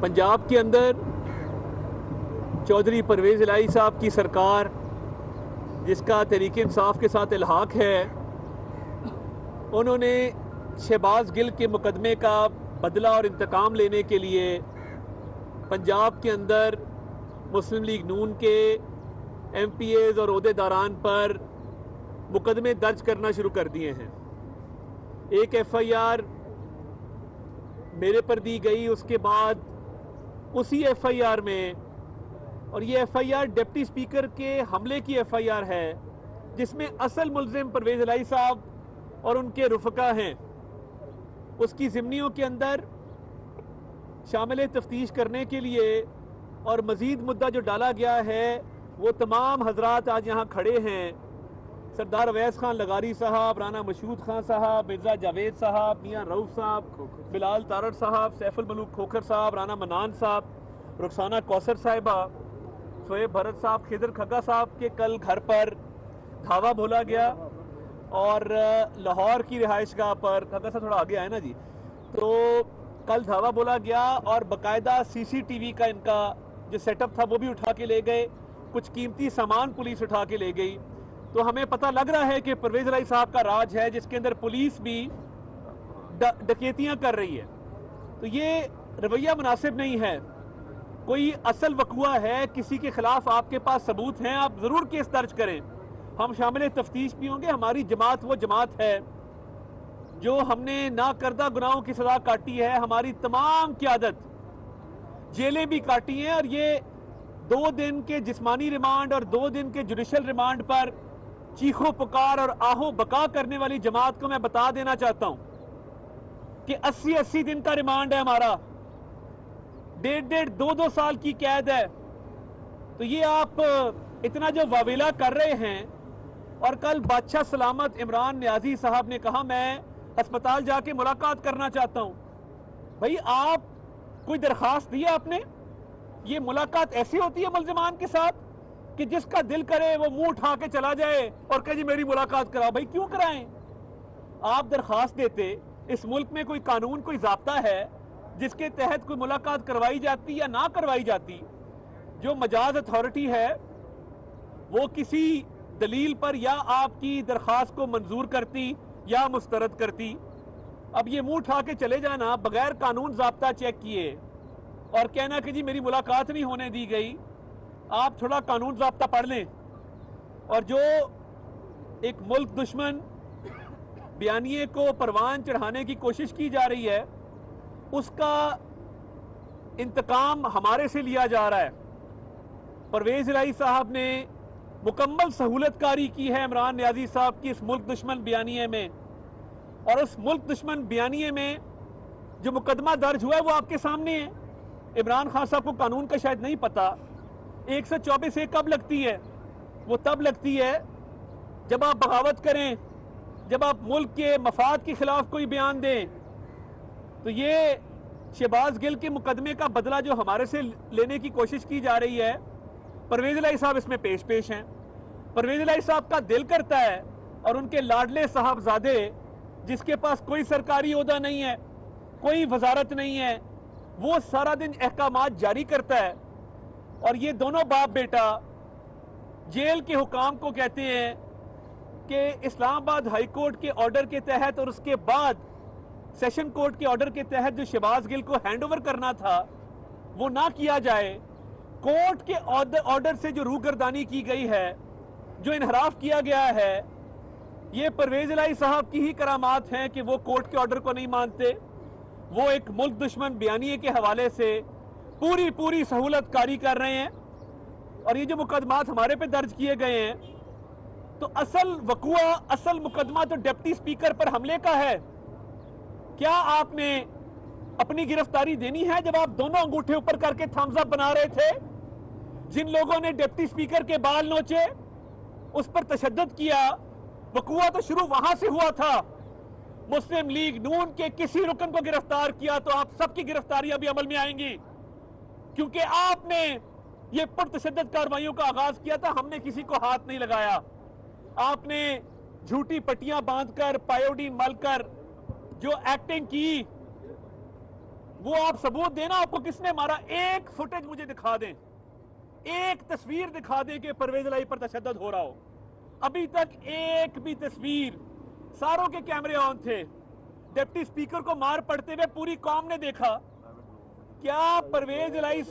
पंजाब के अंदर चौधरी परवेज़ इलाही साहब की सरकार, जिसका तहरीक इंसाफ के साथ इल्हाक है, उन्होंने शहबाज गिल के मुकदमे का बदला और इंतकाम लेने के लिए पंजाब के अंदर मुस्लिम लीग नून के MPAs और ओहदेदारान पर मुकदमे दर्ज करना शुरू कर दिए हैं। एक FIR मेरे पर दी गई, उसके बाद उसी FIR में, और ये FIR डिप्टी स्पीकर के हमले की FIR है, जिसमें असल मुल्जिम परवेज़ इलाही साहब और उनके रुफ़का हैं। उसकी ज़िम्नियों के अंदर शामिल तफ्तीश करने के लिए और मज़ीद मुद्दा जो डाला गया है, वो तमाम हजरात आज यहाँ खड़े हैं। सरदार अवैस खान लगारी साहब, राना मशहूद खान साहब, मिर्ज़ा जावेद साहब, मियाँ रऊफ़ साहब, बिलाल तारड़ साहब, सैफुल मलूक खोखर साहब, राना मनान साहब, रुखसाना कौसर साहिबा, शोएब भरत साहब, खिदर खग्गा साहब के कल घर पर धावा बोला गया, और लाहौर की रिहाइशगाह पर, खग्गा साहब थोड़ा आगे आए ना जी, तो कल धावा बोला गया और बाकायदा CCTV का इनका जो सेटअप था वो भी उठा के ले गए, कुछ कीमती सामान पुलिस उठा के ले गई। तो हमें पता लग रहा है कि परवेज़ इलाही साहब का राज है, जिसके अंदर पुलिस भी डकैतियां कर रही है। तो ये रवैया मुनासिब नहीं है। कोई असल वक़ुआ है, किसी के खिलाफ आपके पास सबूत हैं, आप ज़रूर केस दर्ज करें। हम शामिल तफ्तीश भी होंगे। हमारी जमात वो जमात है जो हमने ना करदा गुनाहों की सज़ा काटी है। हमारी तमाम क़यादत जेलें भी काटी हैं, और ये 2 दिन के जिस्मानी रिमांड और 2 दिन के जुडिशल रिमांड पर चीखो पुकार और आहो बका करने वाली जमात को मैं बता देना चाहता हूं कि 80-80 दिन का रिमांड है हमारा, 1.5 2 साल की कैद है। तो ये आप इतना जो वावेला कर रहे हैं, और कल बादशाह सलामत इमरान नियाजी साहब ने कहा मैं अस्पताल जाके मुलाकात करना चाहता हूं। भाई, आप कोई दरखास्त दी है आपने? ये मुलाकात ऐसी होती है मुल्जिमान के साथ कि जिसका दिल करे वो मुंह उठा के चला जाए और कहे जी मेरी मुलाकात कराओ। भाई क्यों कराएं? आप दरखास्त देते, इस मुल्क में कोई कानून, कोई ज़ाब्ता है जिसके तहत कोई मुलाकात करवाई जाती या ना करवाई जाती। जो मजाज अथॉरिटी है वो किसी दलील पर या आपकी दरखास्त को मंजूर करती या मुस्तरद करती। अब ये मुंह उठा के चले जाना बगैर कानून ज़ाब्ता चेक किए और कहना कि जी मेरी मुलाकात नहीं होने दी गई। आप थोड़ा कानून ज़ाब्ता पढ़ लें। और जो एक मुल्क दुश्मन बयानिए को परवान चढ़ाने की कोशिश की जा रही है, उसका इंतकाम हमारे से लिया जा रहा है। परवेज़ इलाही साहब ने मुकम्मल सहूलतकारी की है इमरान नियाजी साहब की इस मुल्क दुश्मन बयानिए में, और उस मुल्क दुश्मन बयानिए में जो मुकदमा दर्ज हुआ है वो आपके सामने है। इमरान खान साहब को कानून का शायद नहीं पता। 124A कब लगती है? वो तब लगती है जब आप बगावत करें, जब आप मुल्क के मफाद के खिलाफ कोई बयान दें। तो ये शहबाज गिल के मुकदमे का बदला जो हमारे से लेने की कोशिश की जा रही है, परवेज़ इलाही साहब इसमें पेश हैं। परवेज़ इलाही साहब का दिल करता है, और उनके लाडले साहबजादे जिसके पास कोई सरकारी ओहदा नहीं है, कोई वजारत नहीं है, वो सारा दिन अहकामात जारी करता है, और ये दोनों बाप बेटा जेल के हुकाम को कहते हैं कि इस्लामाबाद हाई कोर्ट के ऑर्डर के तहत और उसके बाद सेशन कोर्ट के ऑर्डर के तहत जो शहबाज गिल को हैंड ओवर करना था वो ना किया जाए। कोर्ट के ऑर्डर से जो रूगर्दानी की गई है, जो इनहराफ किया गया है, ये परवेज़ इलाही साहब की ही करामात हैं कि वो कोर्ट के ऑर्डर को नहीं मानते। वो एक मुल्क दुश्मन बयानिए के हवाले से पूरी सहूलतकारी कर रहे हैं। और ये जो मुकदमात हमारे पे दर्ज किए गए हैं, तो असल वक़ुआ, असल मुकदमा तो डिप्टी स्पीकर पर हमले का है। क्या आपने अपनी गिरफ्तारी देनी है जब आप दोनों अंगूठे ऊपर करके थम्स अप बना रहे थे? जिन लोगों ने डिप्टी स्पीकर के बाल नोचे, उस पर तशद्दुद किया, वक़ुआ तो शुरू वहां से हुआ था। मुस्लिम लीग नून के किसी रुकन को गिरफ्तार किया तो आप सबकी गिरफ्तारियां भी अमल में आएंगी, क्योंकि आपने ये पुरतशद्दुद कार्रवाइयों का आगाज किया था। हमने किसी को हाथ नहीं लगाया। आपने झूठी पट्टियां बांधकर, पायोडीन मलकर जो एक्टिंग की, وہ آپ ثبوت دینا آپ کو کس نے مارا. ایک فوٹیج مجھے دکھا دیں, ایک تصویر دکھا دیں کہ پرویز الہی پر تشدد ہو رہا ہو. ابھی تک ایک بھی تصویر, ساروں کے کیمرے آن تھے, ڈپٹی سپیکر کو مار پڑتے ہوئے پوری قوم نے دیکھا. کیا پرویز الہی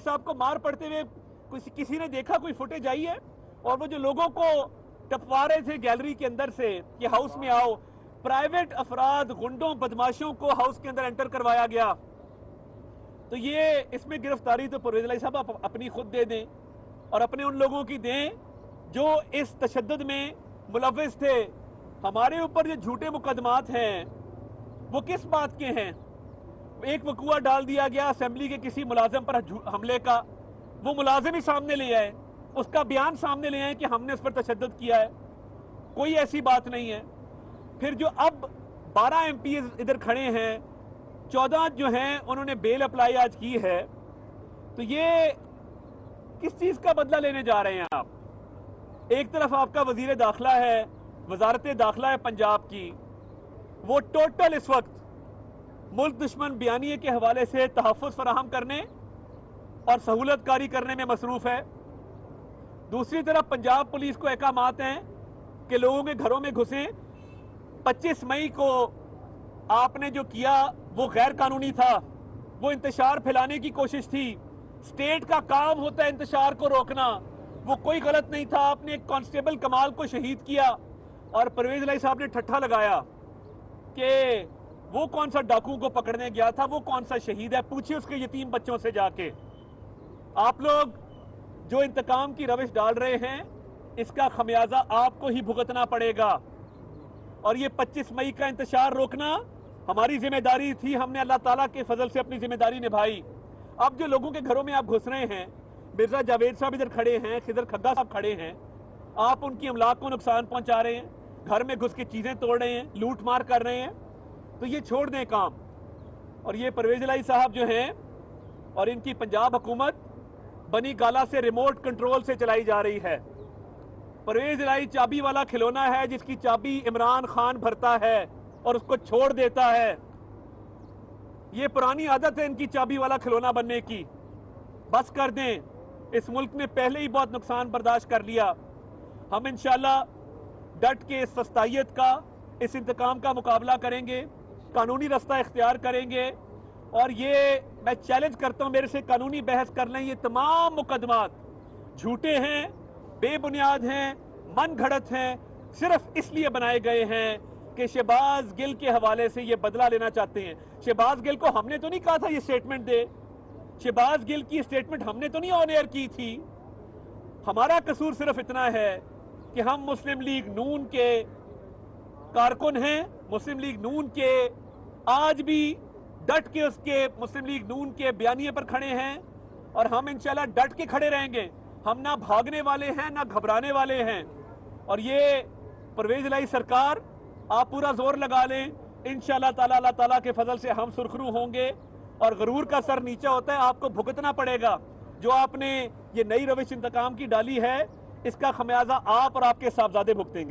صاحب کو مار پڑتے ہوئے کسی نے دیکھا؟ کوئی فوٹیج آئی ہے؟ اور وہ جو لوگوں کو ٹپوا رہے تھے گیلری کے اندر سے کہ ہاؤس میں آؤ, پرائیویٹ افراد غنڈوں بدماشوں کو ہاؤس کے اندر انٹر کروایا گیا. تو یہ اس میں گرفتاری تو پرویز الہی صاحب اپنی خود دے دیں اور اپنے ان لوگوں کی دیں جو اس تشدد میں ملوث تھے. ہمارے اوپر یہ جھوٹے مقدمات ہیں وہ کس بات کے ہیں؟ ایک وقوع ڈال دیا گیا اسمبلی کے کسی ملازم پر حملے کا, وہ ملازم ہی سامنے لے آئے, اس کا بیان سامنے لے آئے کہ ہم نے اس پر تشدد کیا ہے. کوئی ایسی بات نہیں ہے. پھر جو اب 12 ایم پی ادھر کھڑے ہیں, 14 جو ہیں انہوں نے بیل اپلائی آج کی ہے, تو یہ کس چیز کا بدلہ لینے جا رہے ہیں آپ؟ ایک طرف آپ کا وزیر داخلہ ہے, وزارت داخلہ ہے پنجاب کی, وہ ٹوٹل اس وقت ملک دشمن بیانیے کے حوالے سے تحفظ فراہم کرنے اور سہولت کاری کرنے میں مصروف ہے. دوسری طرف پنجاب پولیس کو احکامات ہیں کہ لوگوں کے گھروں میں گھسیں. 25 مئی کو آپ نے جو کیا وہ غیر قانونی تھا, وہ انتشار پھیلانے کی کوشش تھی. اسٹیٹ کا کام ہوتا ہے انتشار کو روکنا, وہ کوئی غلط نہیں تھا. آپ نے ایک کانسٹیبل کمال کو شہید کیا اور پرویز الہی صاحب نے ٹھٹھا لگایا کہ وہ کون سا ڈاکو کو پکڑنے گیا تھا, وہ کون سا شہید ہے, پوچھئے اس کے یتیم بچوں سے جا کے. آپ لوگ جو انتقام کی روش ڈال رہے ہیں اس کا خمیازہ آپ کو ہی بھگتنا پڑے گا. اور یہ 25 مئی کا انتشار روکنا ہماری ذمہ داری تھی, ہم نے اللہ تعالیٰ کے فضل سے اپنی ذمہ داری نبھائی. اب جو لوگوں کے گھروں میں آپ گھس رہے ہیں, مرزا جاوید صاحب ادھر کھڑے ہیں, خضر کھگا صاحب کھڑے ہیں, آپ ان کی املاک کو نقصان پہنچا رہے ہیں, گھر میں گھس کے چیزیں توڑ رہے ہیں, لوٹ مار کر رہے ہیں, تو یہ چھوڑ دیں کام. اور یہ پرویز الہی صاحب جو ہیں اور ان کی پنجاب حکومت بنی گالا سے ریموٹ کنٹرول سے چلائی جا رہی ہے. پرویز الہی چابی والا کھلونا ہے جس کی چابی عمران خان بھرتا ہے اور اس کو چھوڑ دیتا ہے. یہ پرانی عادت ہے ان کی چابی والا کھلونا بننے کی. بس کر دیں, اس ملک میں پہلے ہی بہت نقصان برداشت کر لیا. ہم انشاءاللہ ڈٹ کے اس فسطائیت کا, اس انتقام کا مقابلہ کریں گے, قانونی رستہ اختیار کریں گے. اور یہ میں چیلنج کرتا ہوں, میرے سے قانونی بحث کر لیں. یہ تمام مقدمات جھوٹے ہیں, بے بنیاد ہیں, من گھڑت ہیں, صرف اس لیے بنائے گئے ہیں کہ شہباز گل کے حوالے سے یہ بدلہ لینا چاہتے ہیں. شہباز گل کو ہم نے تو نہیں کہا تھا یہ سٹیٹمنٹ دے, شہباز گل کی سٹیٹمنٹ ہم نے تو نہیں آن ایئر کی تھی. ہمارا قصور صرف اتنا ہے کہ ہم مسلم لیگ نون کے کارکن ہیں, مسلم لیگ نون کے آج بھی ڈٹ کے اس کے مسلم لیگ نون کے بیانیے پر کھڑے ہیں, اور ہم انشاءاللہ ڈٹ کے کھڑے رہیں گے. ہم نہ بھاگنے والے ہیں نہ گھبرانے والے ہیں. اور یہ پرویز الہی سرکار آپ پورا زور لگا لیں, انشاءاللہ تعالی اللہ تعالیٰ کے فضل سے ہم سرخرو ہوں گے. اور غرور کا سر نیچا ہوتا ہے, آپ کو بھگتنا پڑے گا. جو آپ نے یہ نئی روش انتقام کی ڈالی ہے اس کا خمیازہ آپ اور آپ کے صاحبزادے بھگتیں گے.